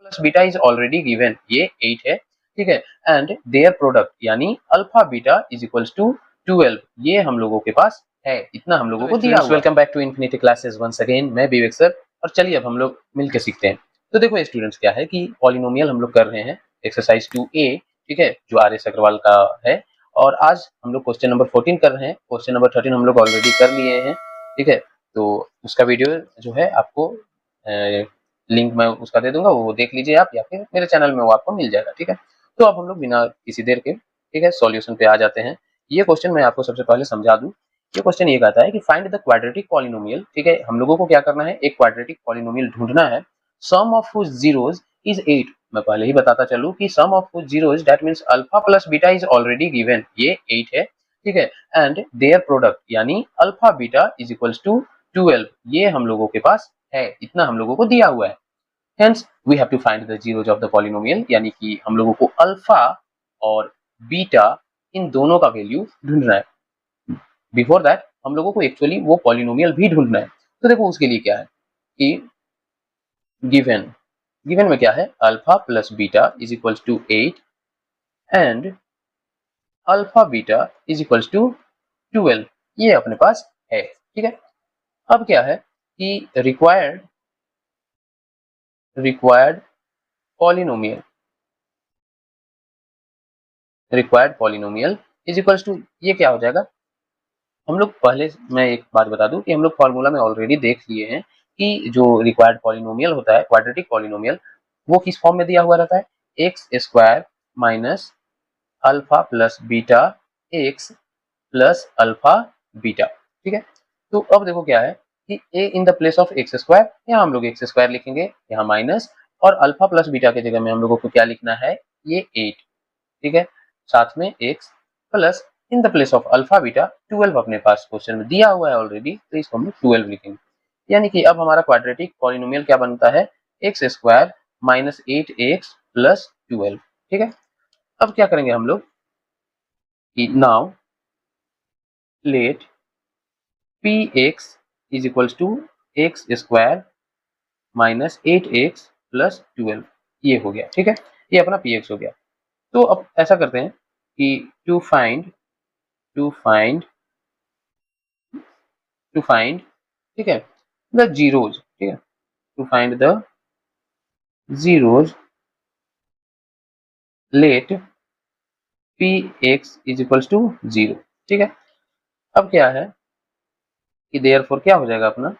Plus beta is already given, ये 8 है, ठीक है, एंड देयर प्रोडक्ट यानी alpha beta is equals to 12, ये हम लोगों के पास है, इतना हम लोगों को दिया हुआ है। Welcome back to infinity classes once again, मैं विवेक सर, और चलिए अब हम लोग मिलकर सीखते हैं। तो देखो स्टूडेंट्स, क्या है कि पॉलिनोमियल हम लोग कर रहे हैं एक्सरसाइज 2A, ठीक है, जो RS अग्रवाल का है, और आज हम लोग क्वेश्चन नंबर 14 कर रहे हैं। क्वेश्चन नंबर 13 हम लोग ऑलरेडी कर लिए हैं, ठीक है, तो उसका वीडियो जो है आपको लिंक मैं उसका दे दूंगा, वो देख लीजिए आप, या फिर मेरे चैनल में वो आपको मिल जाएगा, ठीक है। तो अब हम लोग बिना किसी देर के, ठीक है, सॉल्यूशन पे आ जाते हैं। ये क्वेश्चन मैं आपको सबसे पहले समझा दूं। ये क्वेश्चन ये कहता है कि फाइंड द क्वाड्रेटिक पॉलिनोमियल, ठीक है, हम लोगों को क्या करना है, एक क्वाड्रेटिक पॉलिनोमियल ढूंढना है, sum of whose zeros is 8। मैं पहले ही बताता चलूं कि sum of whose zeros that means alpha plus beta is already given, ये 8 है, ठीक है, एंड देयर प्रोडक्ट यानी alpha beta is equals to 12, ये हम लोगों के पास है, इतना हम लोगों को दिया हुआ है। Hence, we have to find the zeros of the polynomial, यानी कि हम लोगों को अल्फा और बीटा इन दोनों का वैल्यू ढूंढना है। बिफोर दैट हम लोगों को एक्चुअली वो पॉलिनोमियल भी ढूंढना है। तो देखो उसके लिए क्या है कि गिवन गिवन में क्या है, alpha plus beta is equals to 8 and alpha beta is equals to 12, ये अपने पास है, ठीक है। अब क्या है कि required polynomial is equals to, ये क्या हो जाएगा, हम लोग पहले, मैं एक बात बता दूं कि हम लोग फॉर्मूला में ऑलरेडी देख लिए हैं कि जो रिक्वायर्ड पॉलिनोमियल होता है, क्वाड्रेटिक पॉलिनोमियल, वो किस फॉर्म में दिया हुआ रहता है, x square minus alpha plus beta x plus alpha beta, ठीक है। तो अब देखो क्या है कि a in the place of x square, यहाँ हम लोग एक्स स्क्वायर लिखेंगे, यहाँ माइनस, और अल्फा प्लस बीटा की जगह में हम लोगों को क्या लिखना है, ये 8, ठीक है, साथ में x plus in the place of alpha beta 12 अपने पास क्वेश्चन में दिया हुआ है ऑलरेडी, तो इसको हम लोग 12 लिखेंगे। यानी कि अब हमारा क्वाड्रेटिक पॉलिनोमियल क्या बनता है, x square minus 8x plus 12, ठीक है। अब क्या करेंगे हम लोग कि now let p x is equals to x square minus 8x plus 12, ये हो गया, ठीक है, ये अपना पी एक्स हो गया। तो अब ऐसा करते हैं कि to find to find to find ठीक है, द जीरोज, ठीक है, to find the zeros let p x is equals to 0, ठीक है। अब क्या है कि देयरफॉर क्या हो जाएगा अपना,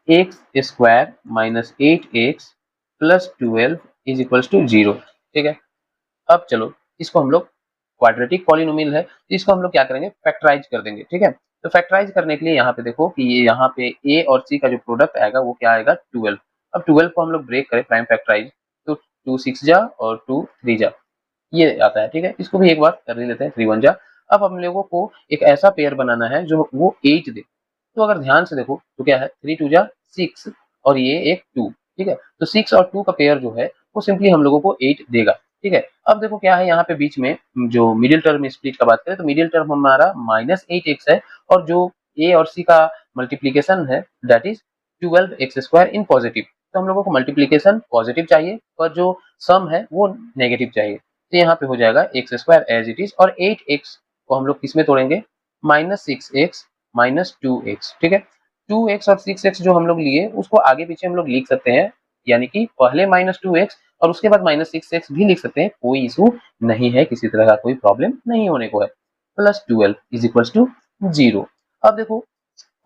x square minus 8x plus 12 is equals to 0, ठीक है। अब चलो इसको हम लोग, क्वाड्रेटिक पॉलिनोमियल है तो इसको हम लोग क्या करेंगे, फैक्टराइज कर देंगे, ठीक है। तो फैक्टराइज करने के लिए यहाँ पे देखो कि ये यहाँ पे ए और सी का जो प्रोडक्ट आएगा वो क्या आएगा, 12। अब 12 को हम लोग ब्रेक करें प्राइम फैक्टराइज, तो 2 6 जा और 2 3 जा, ये आता है, ठीक है। इसको भी एक बार कर ही लेते हैं, 3 1 जा। अब हम लोगों को एक ऐसा पेयर बनाना है जो वो 8 दे। तो अगर ध्यान से देखो तो क्या है, 3 2 जा 6 और ये एक 2, ठीक है, तो 6 और 2 का पेयर जो है वो सिंपली हम लोगों को 8 देगा, ठीक है। अब देखो क्या है, यहाँ पे बीच में जो मिडिल टर्म स्प्लिट का बात करें तो मिडिल टर्म हमारा माइनस 8x है, और जो ए और सी का मल्टीप्लीकेशन है that is 12x square in positive, तो हम लोगों को मल्टीप्लीकेशन पॉजिटिव चाहिए और जो सम है वो नेगेटिव चाहिए। तो यहाँ पे हो जाएगा x square as it is, और 8x को हम लोग किस में तोड़ेंगे, माइनस 6x माइनस 2x, ठीक है। 2x और 6x जो हम लोग लिए उसको आगे पीछे हम लोग लिख सकते हैं, यानी कि पहले माइनस 2x और उसके बाद माइनस 6x भी लिख सकते हैं, कोई इशू नहीं है, किसी तरह का कोई प्रॉब्लम नहीं होने को है। Plus 12 is equals to 0। अब देखो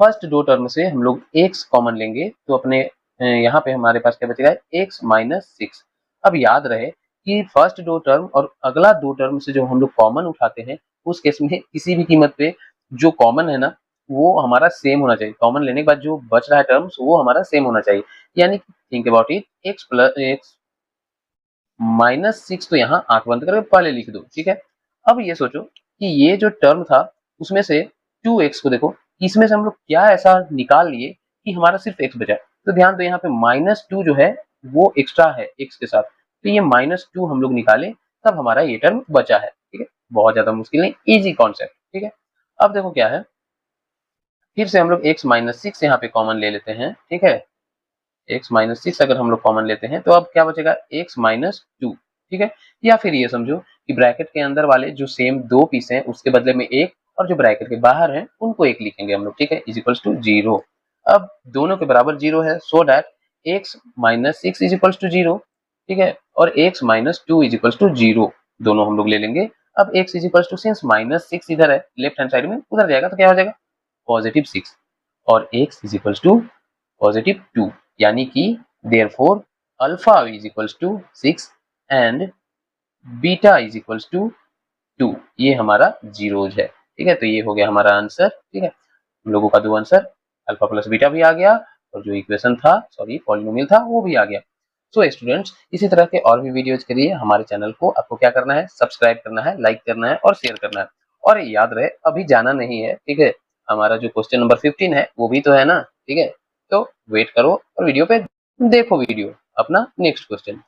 फर्स्ट दो टर्म से हम लोग x कॉमन लेंगे तो अपने यहाँ पे हमारे पास क्या बचेगा, x माइनस 6। अब याद रहे कि फर्स्ट दो टर्म और अगला दो टर्म से जो हम लोग कॉमन उठाते हैं उस केस में किसी भी कीमत पे जो कॉमन है ना वो हमारा सेम होना चाहिए, कॉमन लेने के बाद जो बच रहा है टर्म्स वो हमारा सेम होना चाहिए। यानी think about it, x plus x minus 6, तो यहाँ आंख बंद करके पहले लिख दो, ठीक है। अब ये सोचो कि ये जो टर्म था उसमें से 2x को देखो, इसमें से हम लोग क्या ऐसा निकाल लिए कि हमारा सिर्फ x बचा। तो ध्यान दो यहाँ पे -2 जो है वो एक्स्ट्रा है x के साथ, तो ये -2 हम लोग निकाले तब हमारा ये टर्म बचा है, ठीक है। बहुत ज्यादा मुश्किल नहीं, इजी कॉन्सेप्ट, ठीक है। अब देखो क्या है, फिर से हम लोग x माइनस 6 यहाँ पे कॉमन ले लेते हैं, ठीक है। x माइनस 6 अगर हम लोग कॉमन लेते हैं तो अब क्या बचेगा x माइनस 2, ठीक है। या फिर ये समझो कि ब्रैकेट के अंदर वाले जो सेम दो पीस हैं उसके बदले में एक, और जो ब्रैकेट के बाहर हैं उनको एक लिखेंगे हम लोग, ठीक है, इज इक्वल्स टू 0। अब दोनों के बराबर 0 है, so that x minus 6 is equals to 0, ठीक है, और x minus 2 is equals to 0 दोनों हम लोग ले लेंगे। अब x is equals to, since minus 6 इधर है लेफ्ट हैंड साइड में, उधर जाएगा तो क्या हो जाएगा पॉजिटिव 6, और x is equals to positive 2, यानी कि therefore alpha is equals to 6 and beta is equals to 2, ये हमारा जीरोज है, ठीक है। तो ये हो गया हमारा आंसर, ठीक है। हम लोगों का दो आंसर, अल्फा प्लस बीटा भी आ गया और जो इक्वेशन था, सॉरी पॉलिनोमियल था, वो भी आ गया। सो स्टूडेंट्स, इसी तरह के और भी वीडियोज के लिए हमारे चैनल को आपको क्या करना है, सब्सक्राइब करना है, लाइक करना है और शेयर करना है। और याद रहे अभी जाना नहीं है, ठीक है, हमारा जो क्वेश्चन नंबर 15 है वो भी तो है ना, ठीक है। तो वेट करो और वीडियो पे देखो वीडियो अपना नेक्स्ट क्वेश्चन।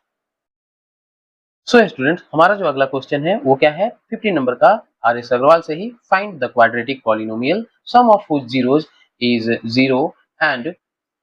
सो स्टूडेंट, हमारा जो अगला क्वेश्चन है वो क्या है, 15 नंबर का, आर एस अग्रवाल से ही, find the quadratic polynomial sum of whose zeros is 0 and,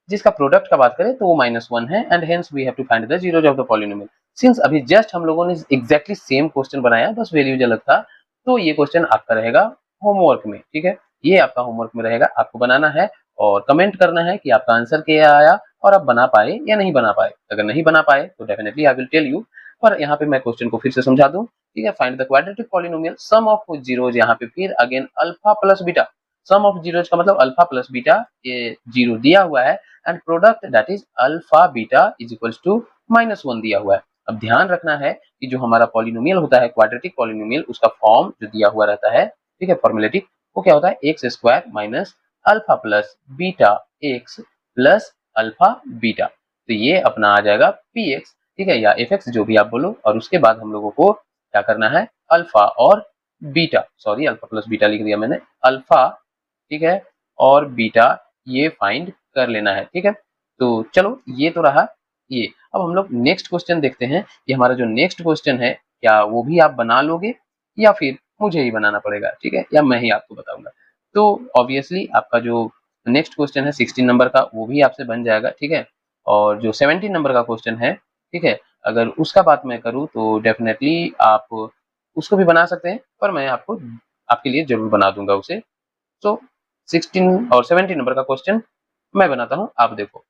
जिसका प्रोडक्ट का बात करें तो वो -1 है, and hence we have to find the zeros of the polynomial. Since अभी जस्ट हम लोगों ने एग्जैक्टली सेम क्वेश्चन बनाया, बस वैल्यूज अलग था, तो ये क्वेश्चन आपका रहेगा होमवर्क में, ठीक है। ये आपका होमवर्क में रहेगा, आपको बनाना है और कमेंट करना है कि आपका आंसर क्या आया और आप बना पाए या नहीं बना पाए। अगर नहीं बना पाए तो definitely I will tell you, पर यहाँ पे मैं क्वेश्चन को फिर से समझा दूं, ठीक है। Find the quadratic polynomial sum of zeros, यहाँ पे फिर again alpha plus beta, sum of zeros का मतलब अल्फा प्लस बीटा, ये जीरो दिया हुआ है, and product that is alpha beta is equals to -1 दिया हुआ है। अब ध्यान रखना है कि जो हमारा पॉलिनोमियल होता है, क्वाड्रेटिक पॉलिनोमियल, उसका फॉर्म जो दिया हुआ रहता है, ठीक है, फॉर्मुलेटिक, वो क्या होता है, x square minus alpha plus beta x plus alpha beta. तो ये अपना आ जाएगा पी एक्स, ठीक है, या एफ एक्स, जो भी आप बोलो, और उसके बाद हम लोगों को क्या करना है, अल्फा और beta, sorry alpha plus beta लिख दिया मैंने, अल्फा, ठीक है, और बीटा ये फाइंड कर लेना है, ठीक है। तो चलो ये तो रहा ये। अब हम लोग नेक्स्ट क्वेश्चन देखते हैं। ये हमारा जो नेक्स्ट क्वेश्चन है, क्या वो भी आप बना लोगे या फिर मुझे ही बनाना पड़ेगा, ठीक है, या मैं ही आपको बताऊंगा। तो ऑब्वियसली आपका जो नेक्स्ट क्वेश्चन है 16 नंबर का, वो भी आपसे बन जाएगा, ठीक है। और जो 17 नंबर का क्वेश्चन है, ठीक है, अगर उसका बात मैं करूँ तो डेफिनेटली आप उसको भी बना सकते हैं, पर मैं आपको आपके लिए जरूर बना दूंगा उसे। तो 16 और 17 नंबर का क्वेश्चन मैं बनाता हूँ, आप देखो।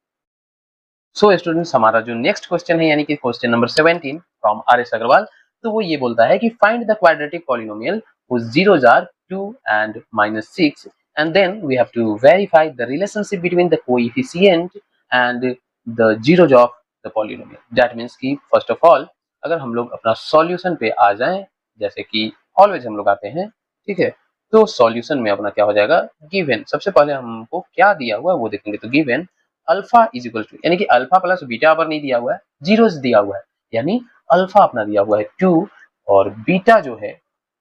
सो स्टूडेंट्स, हमारा जो नेक्स्ट क्वेश्चन है, यानी कि question number 17 from R S Agarwal, तो वो ये बोलता है कि find the quadratic polynomial whose zeros are 2 and -6, and then we have to verify the relationship between the coefficient and the zeros of the polynomial. That means कि first of all अगर हम लोग अपना सॉल्यूशन पे आ जाएं, जैसे कि always हम लोग आते हैं, ठीक है, तो सॉल्यूशन में अपना क्या हो जाएगा, गिवन, सबसे पहले हमको क्या दिया हुआ है वो देखेंगे। तो given alpha is equal to, यानी कि अल्फा प्लस बीटा पर नहीं दिया हुआ है, जीरोस दिया हुआ है, यानी अल्फा अपना दिया हुआ है 2 और बीटा जो है,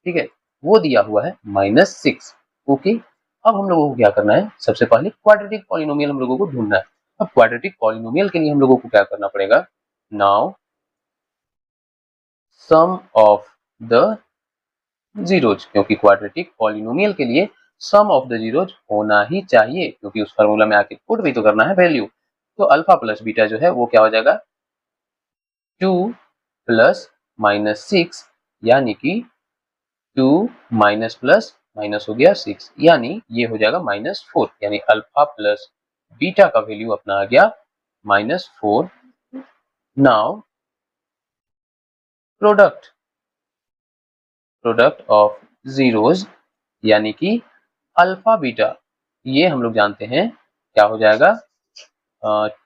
ठीक है, वो दिया हुआ है -6। ओके, अब हम लोगों को क्या करना है, सबसे पहले क्वाड्रेटिक पॉलिनोमियल हम लोगों को ढूंढना है। अब क्वाड्रेटिक पॉलिनोमियल के लिए हम लोगों को क्या करना पड़ेगा, now sum of the zeros, क्योंकि क्वाड्रेटिक पॉलिनोमियल के लिए सम ऑफ द जीरोज होना ही चाहिए, क्योंकि उस फार्मूला में आके पुट भी तो करना है वैल्यू। तो अल्फा प्लस बीटा जो है वो क्या हो जाएगा, 2 प्लस -6, यानी कि 2 माइनस प्लस माइनस हो गया 6, यानी ये हो जाएगा -4, यानी अल्फा प्लस बीटा का वैल्यू अपना आ गया -4। Now product product of zeros, यानी कि अल्फा बीटा, ये हम लोग जानते हैं क्या हो जाएगा,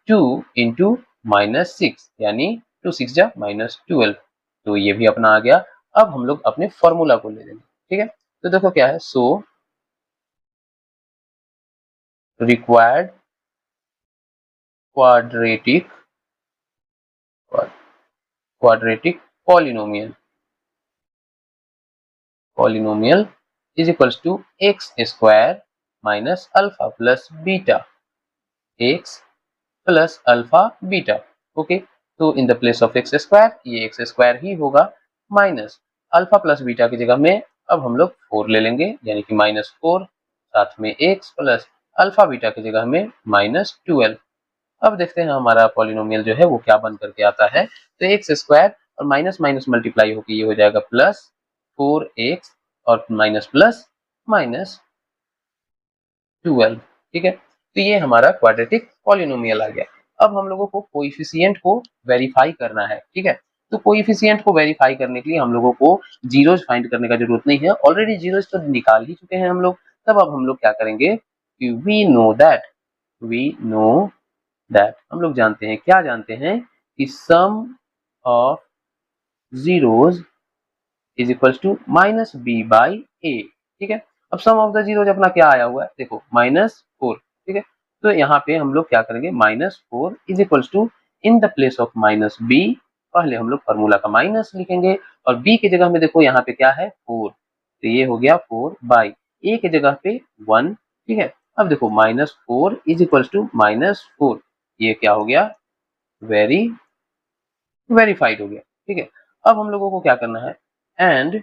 2 इंटू -6, यानी 2 6 जा -12, तो ये भी अपना आ गया। अब हम लोग अपने फॉर्मूला को ले लेंगे, ठीक है। तो देखो क्या है, so required quadratic quadratic polynomial polynomial is equals to x square minus alpha plus beta, x plus alpha beta. Okay, तो in the place of x square ये एक्स स्क्वायर ही होगा, माइनस अल्फा प्लस बीटा की जगह में अब हम लोग 4 ले लेंगे, यानी कि -4, साथ में एक्स प्लस अल्फा बीटा की जगह में -12। अब देखते हैं हमारा पॉलिनोमियल जो है वो क्या बन करके आता है। तो एक्स स्क्वायर और माइनस माइनस मल्टीप्लाई होकर ये हो जाएगा प्लस 4x और माइनस प्लस माइनस 12। ठीक है, तो ये हमारा क्वाड्रेटिक पॉलिनोमियल आ गया। अब हम लोगों को कोएफिशिएंट को वेरीफाई करना है। ठीक है, तो कोएफिशिएंट को वेरीफाई करने के लिए हम लोगों को जीरोज फाइंड करने का जरूरत नहीं है, ऑलरेडी जीरोज तो निकाल ही चुके हैं हम लोग। तब अब हम लोग क्या करेंगे कि वी नो दैट हम लोग जानते हैं, क्या जानते हैं कि sum of zeros is equals to minus b by a. ठीक है, अब सम ऑफ द जीरोज अपना क्या आया हुआ है, देखो -4। ठीक है, तो यहाँ पे हम लोग क्या करेंगे, -4 is equals to in the place of minus b, पहले हम लोग फॉर्मूला का माइनस लिखेंगे और बी की जगह में देखो यहाँ पे क्या है 4, तो ये हो गया 4 बाई ए की जगह पे 1। ठीक है, अब देखो -4 इज इक्वल्स टू -4, ये क्या हो गया, वेरीफाइड हो गया। ठीक है, अब हम लोगों को क्या करना है, एंड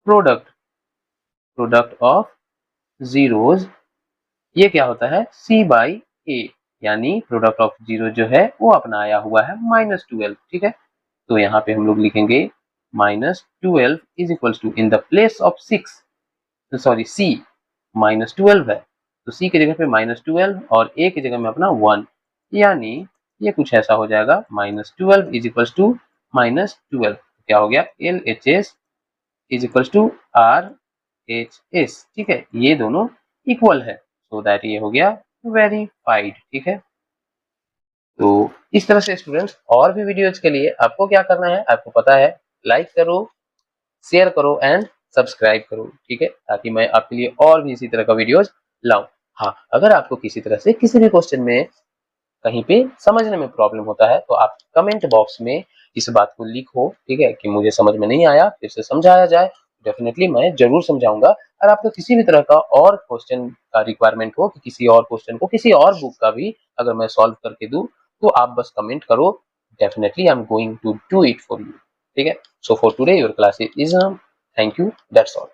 प्रोडक्ट ऑफ जीरोज, ये क्या होता है c बाई ए, यानी प्रोडक्ट ऑफ जीरो जो है वो अपना आया हुआ है -12। ठीक है, तो यहाँ पे हम लोग लिखेंगे -12 is equals to in the place of 6, sorry c -12 है तो c की जगह पे -12 और a की जगह में अपना 1, यानी ये कुछ ऐसा हो जाएगा -12 इज इक्वल्स टू -12, क्या हो गया LHS is equals to RHS। ठीक है, ये दोनों इक्वल है, सो दैट ये हो गया वेरीफाइड। ठीक है, तो इस तरह से स्टूडेंट्स और भी वीडियोज के लिए आपको क्या करना है, आपको पता है, लाइक करो, शेयर करो एंड सब्सक्राइब करो। ठीक है, ताकि मैं आपके लिए और भी इसी तरह का वीडियोज लाऊं। हाँ, अगर आपको किसी तरह से किसी भी क्वेश्चन में कहीं पे समझने में प्रॉब्लम होता है तो आप कमेंट बॉक्स में इस बात को लिखो। ठीक है, कि मुझे समझ में नहीं आया, फिर से समझाया जाए, डेफिनेटली मैं जरूर समझाऊंगा। और आपको किसी भी तरह का और क्वेश्चन का रिक्वायरमेंट हो कि किसी और क्वेश्चन को किसी और बुक का भी अगर मैं सॉल्व करके दूं, तो आप बस कमेंट करो, definitely I am going to do it for you. ठीक है, so for today your class is thank you, that's all.